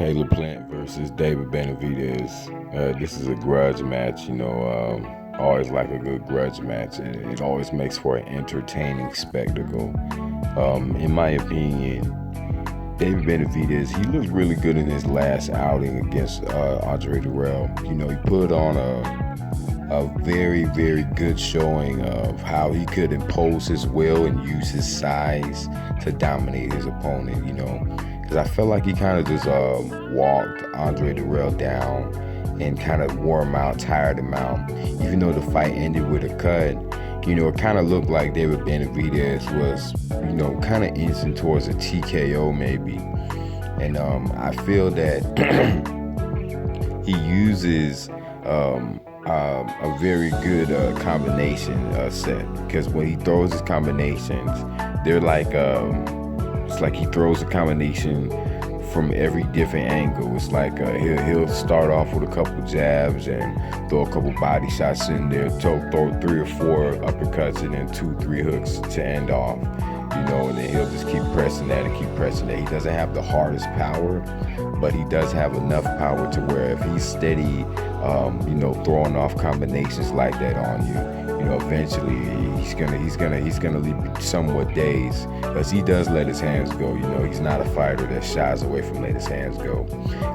Caleb Plant versus David Benavidez. This is a grudge match, always like a good grudge match. It always makes for an entertaining spectacle. In my opinion, David Benavidez, he looked really good in his last outing against Andre Durrell. He put on a very, very good showing of how he could impose his will and use his size to dominate his opponent, because I felt like he kind of just walked Andre Durrell down and kind of wore him out, tired him out. Even though the fight ended with a cut, it kind of looked like David Benavidez was, kind of inching towards a TKO maybe. And I feel that he uses a very good combination set, because when he throws his combinations, they're like it's like he throws a combination from every different angle. It's like he'll start off with a couple jabs and throw a couple body shots in there, throw 3 or 4 uppercuts and then 2-3 hooks to end off. And then he'll just keep pressing that and keep pressing that. He doesn't have the hardest power, but he does have enough power to where if he's steady, throwing off combinations like that on you, eventually he's gonna leave somewhat dazed, because he does let his hands go. He's not a fighter that shies away from letting his hands go.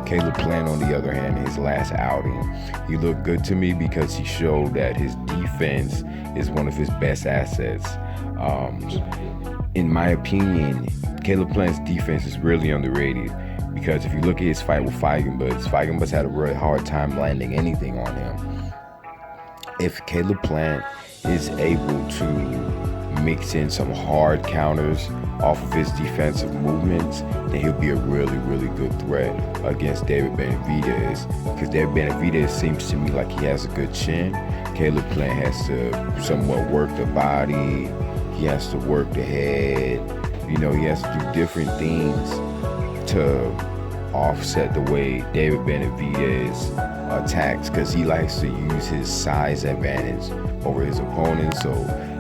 Caleb Plant, on the other hand, in his last outing, he looked good to me because he showed that his defense is one of his best assets. In my opinion, Caleb Plant's defense is really underrated, because if you look at his fight with Feigenbutz had a really hard time landing anything on him. If Caleb Plant is able to mix in some hard counters off of his defensive movements, then he'll be a really, really good threat against David Benavidez, because David Benavidez seems to me like he has a good chin. Caleb Plant has to somewhat work the body, he has to work the head, he has to do different things to offset the way David Benavidez attacks, because he likes to use his size advantage over his opponent. So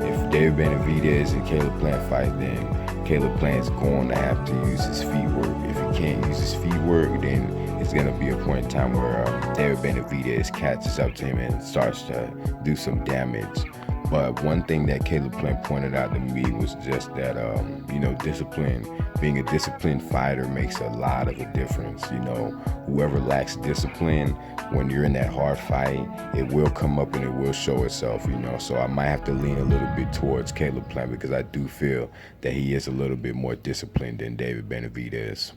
if David Benavidez and Caleb Plant fight, then Caleb Plant's going to have to use his feet work. If he can't use his feet work, then it's going to be a point in time where David Benavidez catches up to him and starts to do some damage. But one thing that Caleb Plant pointed out to me was just that, discipline, being a disciplined fighter makes a lot of a difference. Whoever lacks discipline, when you're in that hard fight, it will come up and it will show itself, So I might have to lean a little bit towards Caleb Plant, because I do feel that he is a little bit more disciplined than David Benavidez.